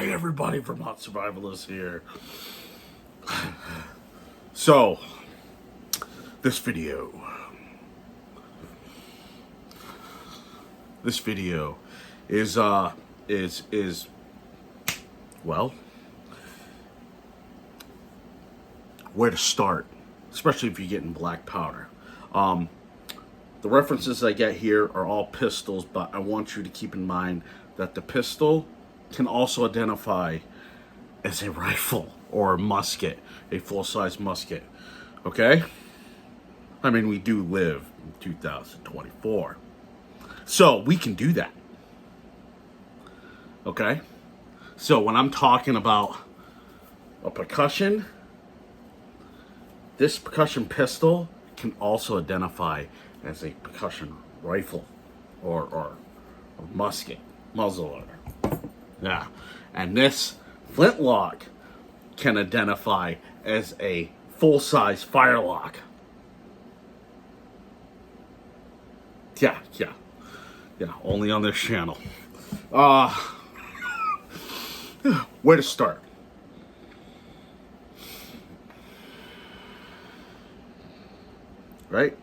Hi everybody, Vermont Survivalist here. So, this video is well, where to start, especially if you're getting black powder. The references I get here are all pistols, but I want you to keep in mind that the pistol can also identify as a rifle or a musket, a full-size musket. Okay? I mean, we do live in 2024. So, we can do that. Okay? So, when I'm talking about a percussion, this percussion pistol can also identify as a percussion rifle or musket, muzzleloader. Yeah. And this flintlock can identify as a full-size firelock. Yeah, only on this channel. Where to start? Right?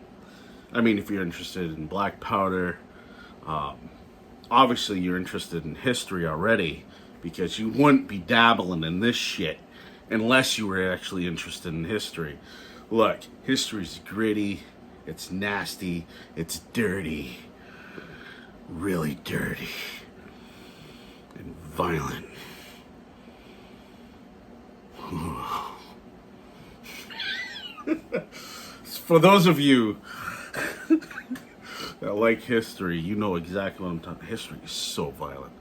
I mean, if you're interested in black powder, obviously you're interested in history already, because you wouldn't be dabbling in this shit unless you were actually interested in history. Look, history's gritty, it's nasty, it's dirty, really dirty, and violent. For those of you that like history, you know exactly what I'm talking. History is so violent.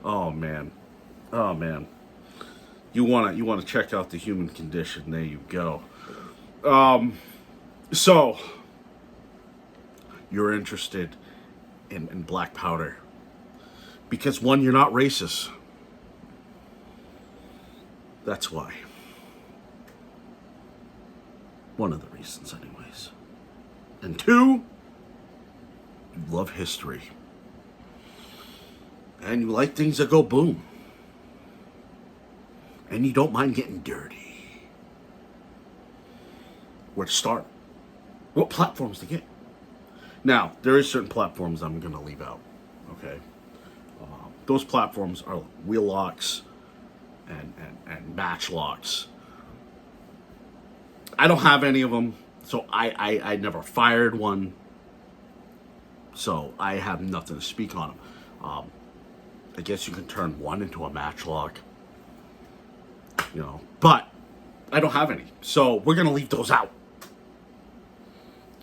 Oh man. You wanna check out the human condition. There you go. So you're interested in black powder because, one, you're not racist. That's why. One of the reasons, anyways. And two, you love history. And you like things that go boom. And you don't mind getting dirty. Where to start? What platforms to get? Now, there is certain platforms I'm going to leave out. Okay? Those platforms are wheel locks and match locks. I don't have any of them, so I never fired one. So I have nothing to speak on them. I guess you can turn one into a matchlock, but I don't have any, so we're gonna leave those out.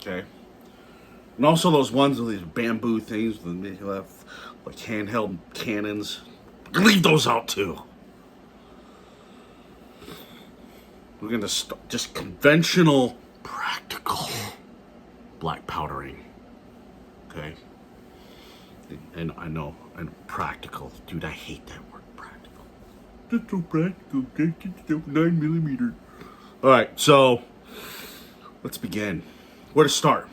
Okay, and also those ones with these bamboo things that have like handheld cannons, leave those out too. We're gonna start just conventional, practical black powdering. Okay. And I know, practical. Dude, I hate that word, practical. That's so practical. That's 9mm. Alright, so let's begin. Where to start?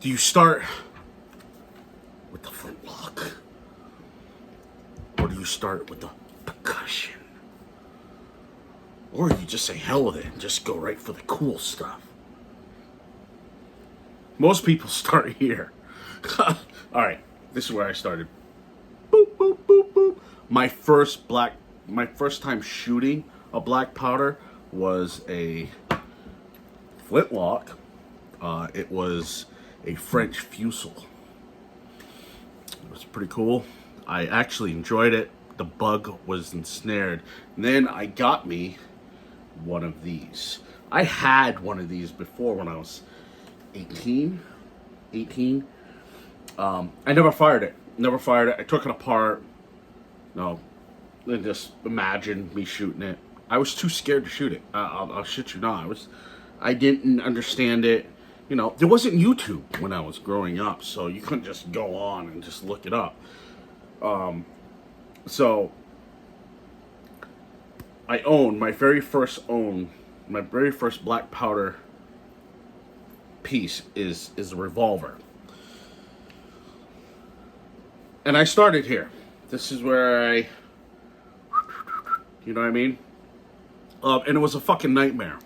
Do you start with the flintlock? Or do you start with the percussion? Or you just say hell with it and just go right for the cool stuff? Most people start here. Alright, this is where I started. Boop, boop, boop, boop. My first time shooting a black powder was a flintlock. It was a French Fusil. It was pretty cool. I actually enjoyed it. The bug was ensnared. And then I got me one of these. I had one of these before when I was 18. I never fired it. I took it apart. No. And just imagine me shooting it. I was too scared to shoot it. I'll shit you not. I didn't understand it. There wasn't YouTube when I was growing up, so you couldn't just go on and just look it up. So I owned my very first black powder piece is a revolver. And I started here. This is where I You know what I mean? And it was a fucking nightmare.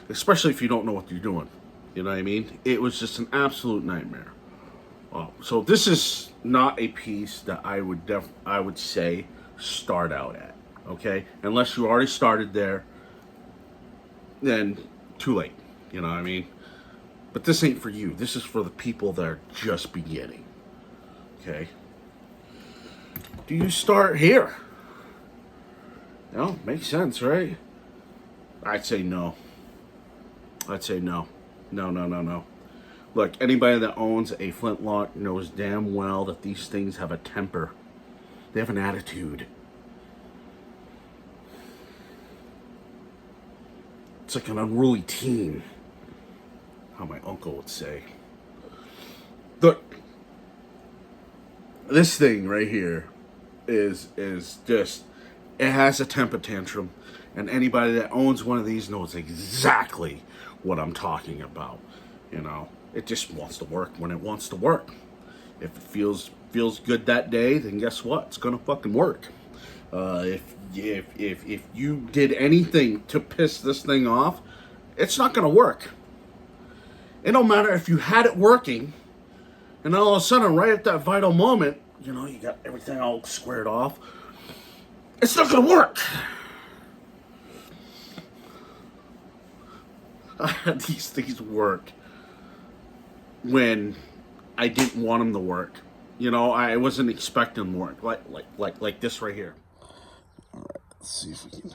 Especially if you don't know what you're doing. You know what I mean? It was just an absolute nightmare. So this is not a piece that I would say start out at. Okay? Unless you already started there, then too late. You know what I mean? But this ain't for you. This is for the people that are just beginning. Okay? Do you start here? No, makes sense, right? I'd say no. I'd say no. No, no, no, no. Look, anybody that owns a flintlock knows damn well that these things have a temper. They have an attitude. It's like an unruly teen. How my uncle would say. Look, this thing right here is just, it has a temper tantrum, and anybody that owns one of these knows exactly what I'm talking about. You know, it just wants to work when it wants to work. If it feels good that day, then guess what? It's gonna fucking work. If you did anything to piss this thing off, it's not gonna work. It don't matter if you had it working, and all of a sudden, right at that vital moment, you know, you got everything all squared off. It's not gonna work. I had these things work when I didn't want them to work. You know, I wasn't expecting them to work. Like this right here. All right, let's see if we can.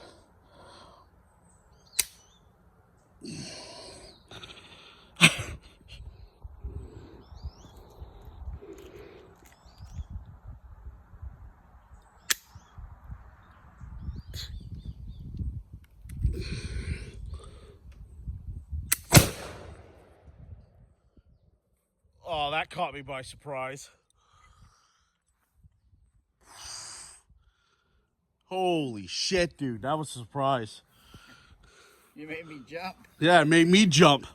Oh, that caught me by surprise. Holy shit, dude. That was a surprise. You made me jump. Yeah, it made me jump.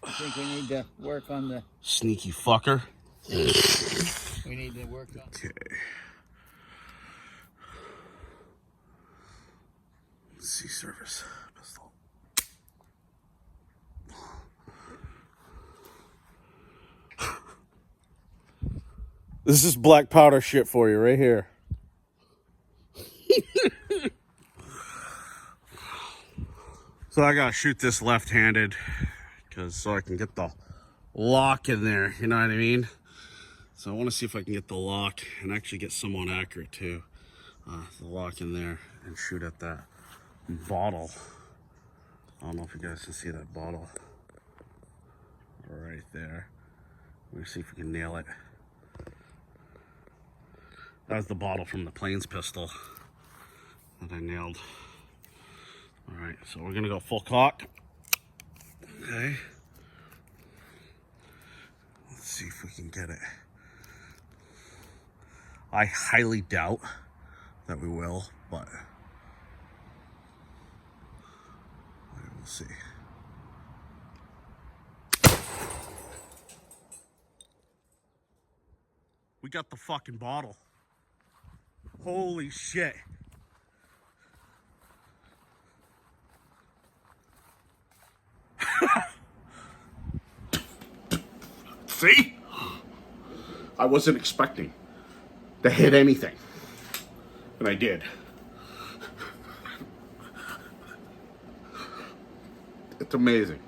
I think we need to work on the... Sneaky fucker. We need to work on... Okay. Let's see, service pistol. This is black powder shit for you right here. So I gotta shoot this left-handed so I can get the lock in there, you know what I mean? So I want to see if I can get the lock and actually get somewhat accurate too. The lock in there and shoot at that bottle. I don't know if you guys can see that bottle right there. Let me see if we can nail it. That was the bottle from the Plains pistol that I nailed. All right, so we're gonna go full cock. Okay. Let's see if we can get it. I highly doubt that we will, but we'll see. We got the fucking bottle. Holy shit. See? I wasn't expecting to hit anything. And I did. It's amazing.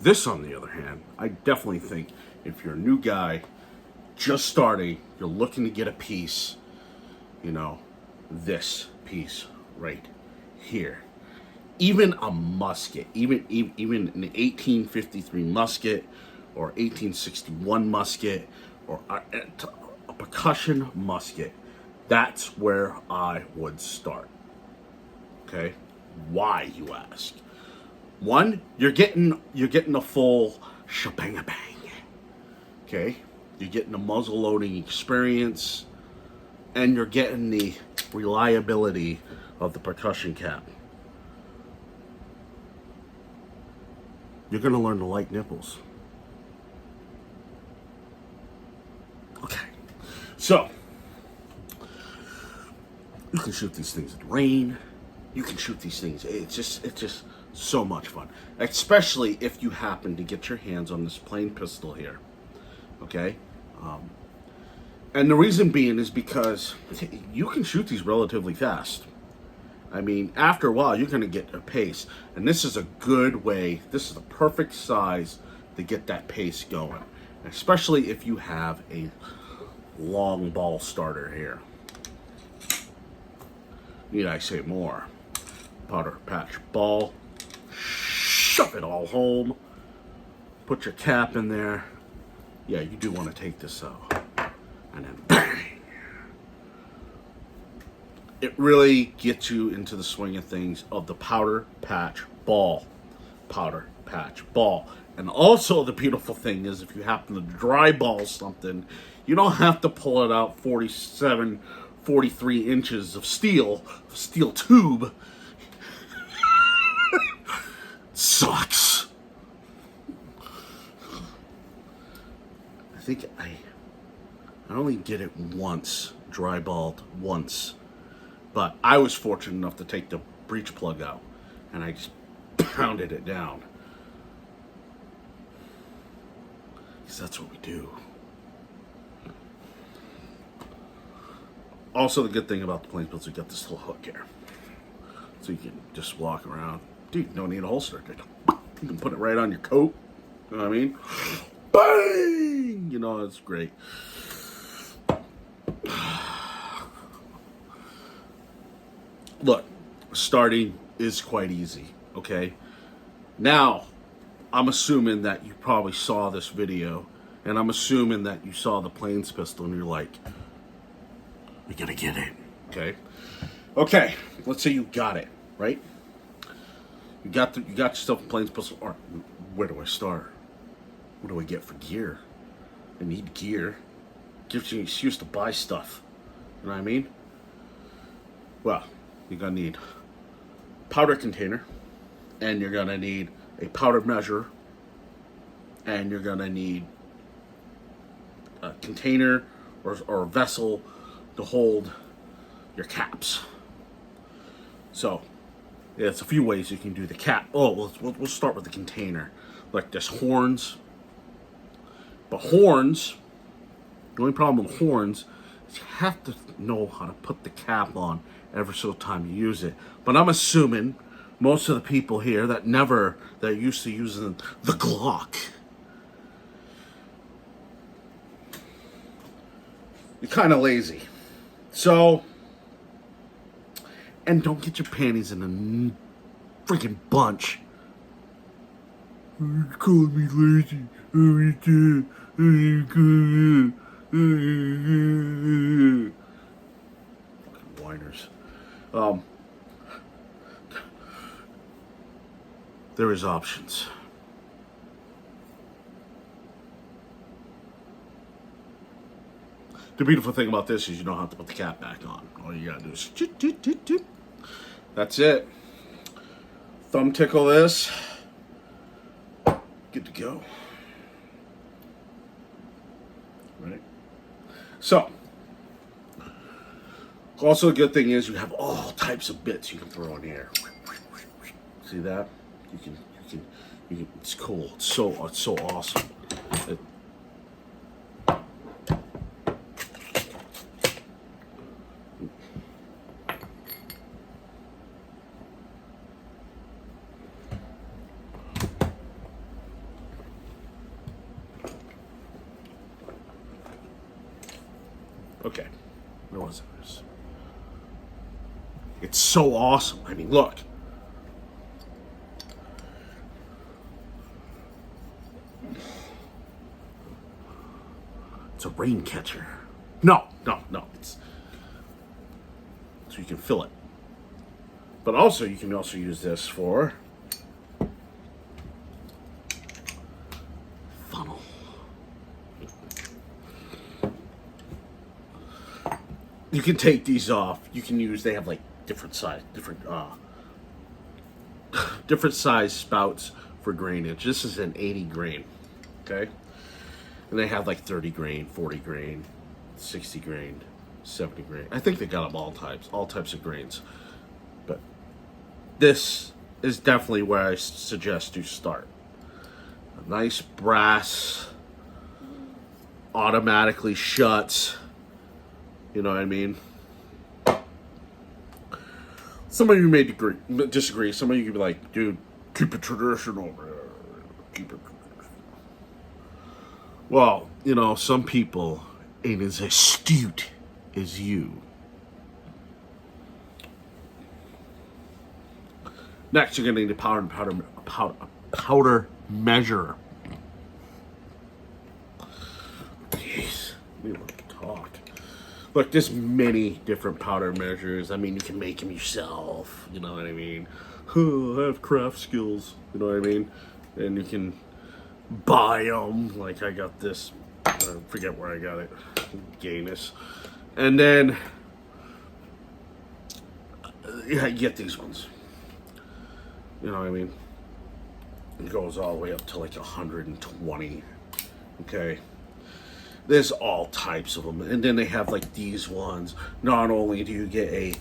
This, on the other hand, I definitely think if you're a new guy, just starting, you're looking to get a piece, you know, this piece right here. Even a musket, even an 1853 musket or 1861 musket or a percussion musket, that's where I would start. Okay, why, you ask? One, you're getting a full shebang bang. Okay, you're getting a muzzle loading experience, and you're getting the reliability of the percussion cap. You're gonna learn to like nipples. So, you can shoot these things in the rain. You can shoot these things. It's just so much fun. Especially if you happen to get your hands on this plain pistol here. Okay? And the reason being is because you can shoot these relatively fast. I mean, after a while, you're going to get a pace. And this is a good way, this is the perfect size to get that pace going. Especially if you have a long ball starter here. Need I say more? Powder patch ball. Shove it all home. Put your cap in there. Yeah, you do want to take this out. And then bang! It really gets you into the swing of things of the powder patch ball. Powder patch ball. And also the beautiful thing is if you happen to dry ball something, you don't have to pull it out 43 inches of steel tube. Sucks. I think I only did it once, dry balled once. But I was fortunate enough to take the breech plug out and I just pounded it down. Because that's what we do. Also, the good thing about the plain pistols, you got this little hook here. So you can just walk around. Dude, you don't need a holster. You can put it right on your coat. You know what I mean? Bang! You know, it's great. Look, starting is quite easy, okay? Now, I'm assuming that you probably saw this video, and I'm assuming that you saw the plains pistol, and you're like, we gotta get it, okay? Okay, let's say you got it, right? You got yourself a plains pistol. Or where do I start? What do I get for gear? I need gear. Gives you an excuse to buy stuff. You know what I mean? Well, you're gonna need powder container, and you're gonna need a powder measure, and you're gonna need a container or a vessel to hold your caps. So, yeah, it's a few ways you can do the cap. Oh, we'll start with the container. Like there's horns. But horns, the only problem with horns is you have to know how to put the cap on every single time you use it. But I'm assuming most of the people here that are used to using the Glock, you're kind of lazy. So, and don't get your panties in a freaking bunch. You called me lazy. Fucking whiners. There is options. The beautiful thing about this is you don't have to put the cap back on. All you gotta do is that's it. Thumb tickle this. Good to go. Right? So, also a good thing is you have all types of bits you can throw in here. See that? You can. It's cool. It's so awesome. Okay, where was it? It's so awesome. I mean, look. It's a rain catcher. No. It's so you can fill it. But also, you can also use this for funnel. You can take these off. You can use. They have like different size spouts for grainage. This is an 80 grain. Okay. And they have like 30 grain, 40 grain, 60 grain, 70 grain. I think they got them all types of grains. But this is definitely where I suggest you start. A nice brass, automatically shuts. You know what I mean? Some of you may disagree. Some of you could be like, dude, keep it traditional, man. Keep it traditional. Well, you know, some people ain't as astute as you. Next, you're gonna need a powder measure. Jeez, we want to talk. Look, there's many different powder measures. I mean, you can make them yourself. You know what I mean? I have craft skills. You know what I mean? And you can buy them. Like I got this. I forget where I got it. Gayness. And then, yeah, you get these ones. You know what I mean? It goes all the way up to like 120. Okay. There's all types of them. And then they have like these ones. Not only do you get a...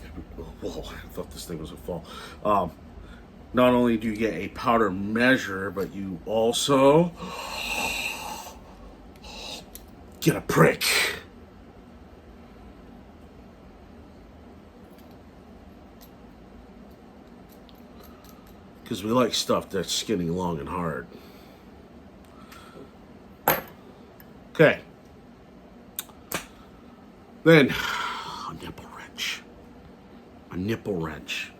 Whoa, I thought this thing was a fall. Not only do you get a powder measure, but you also get a prick. Because we like stuff that's skinny, long, and hard. Okay. Then, a nipple wrench. A nipple wrench.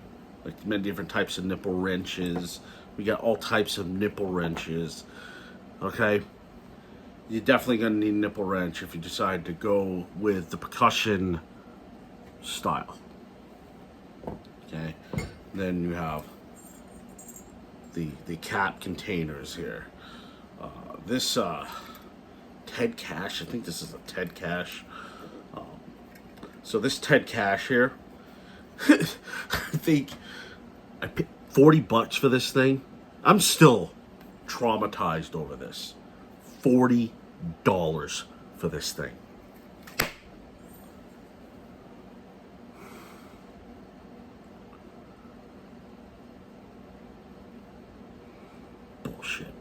Like many different types of nipple wrenches. We got all types of nipple wrenches. Okay? You're definitely going to need a nipple wrench if you decide to go with the percussion style. Okay? Then you have the cap containers here. This Ted Cash, I think this is a Ted Cash. So this Ted Cash here, I think I paid $40 for this thing. I'm still traumatized over this. $40 for this thing. Bullshit.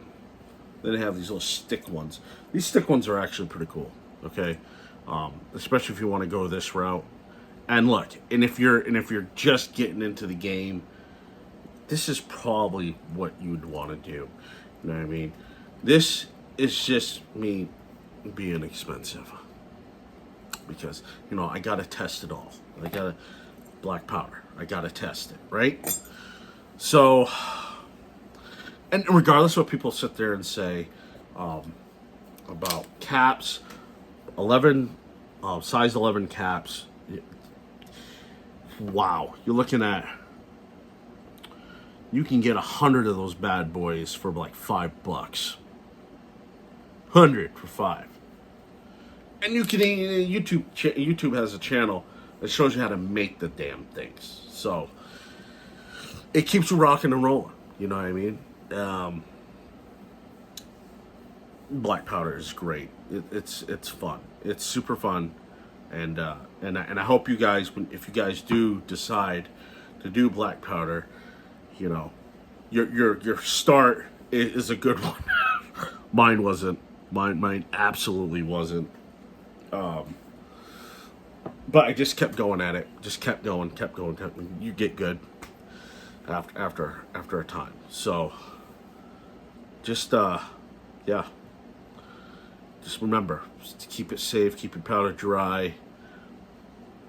Then they have these little stick ones. These stick ones are actually pretty cool. Okay, especially if you want to go this route. And look, and if you're just getting into the game, this is probably what you'd want to do. You know what I mean? This is just me being expensive because you know I gotta test it all. I gotta black powder. I gotta test it, right? So, and regardless of what people sit there and say about caps, 11 size 11 caps. Wow, you're looking at, you can get 100 of those bad boys for like $5. 100 for $5. And you can YouTube has a channel that shows you how to make the damn things. So it keeps you rocking and rolling. You know what I mean? Black powder is great. It's fun. It's super fun. And I hope you guys, if you guys do decide to do black powder, you know, your start is a good one. Mine wasn't. Mine absolutely wasn't. But I just kept going at it. Just kept going. You get good after a time. So just yeah. Just remember to keep it safe, keep your powder dry.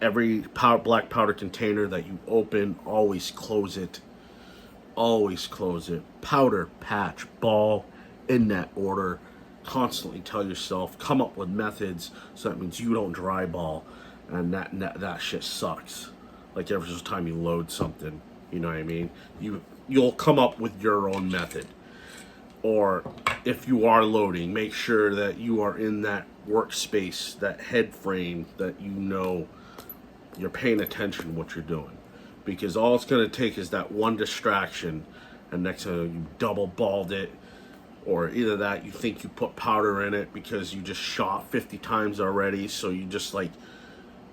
Every black powder container that you open, always close it. Always close it. Powder, patch, ball, in that order. Constantly tell yourself, come up with methods so that means you don't dry ball, and that shit sucks. Like every time you load something, you know what I mean? You'll come up with your own method. Or if you are loading, make sure that you are in that workspace, that head frame, that you know you're paying attention to what you're doing. Because all it's going to take is that one distraction, and next time you double balled it, or either that you think you put powder in it because you just shot 50 times already, so you just like,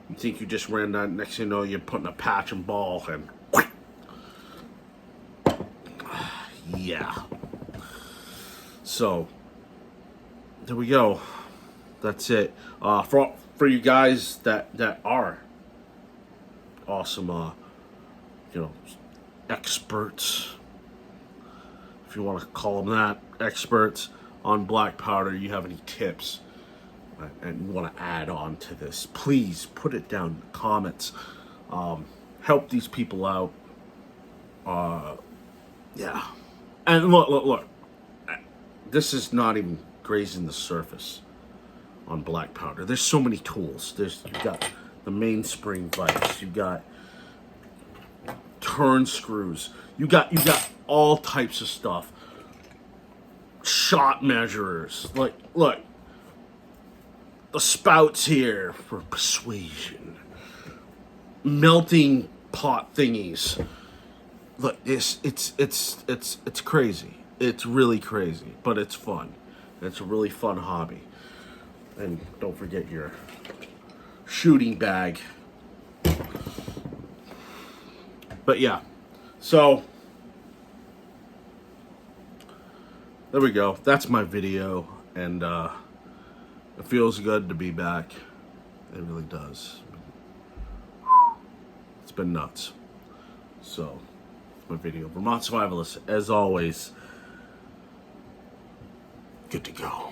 you think you just ran that, next thing you know, you're putting a patch and ball, and yeah. So there we go. That's it. For you guys that are awesome, experts, if you want to call them that, experts on black powder, you have any tips and you want to add on to this, please put it down in the comments. Help these people out. Yeah. And look. This is not even grazing the surface on black powder. There's so many tools. You've got the mainspring vise. You've got turn screws. You got all types of stuff. Shot measurers. Like, look. The spouts here for persuasion. Melting pot thingies. Look, it's crazy. It's really crazy, but it's fun. It's a really fun hobby. And don't forget your shooting bag. But yeah, so there we go. That's my video, and it feels good to be back. It really does. It's been nuts. So, my video. Vermont Survivalist, as always, good to go.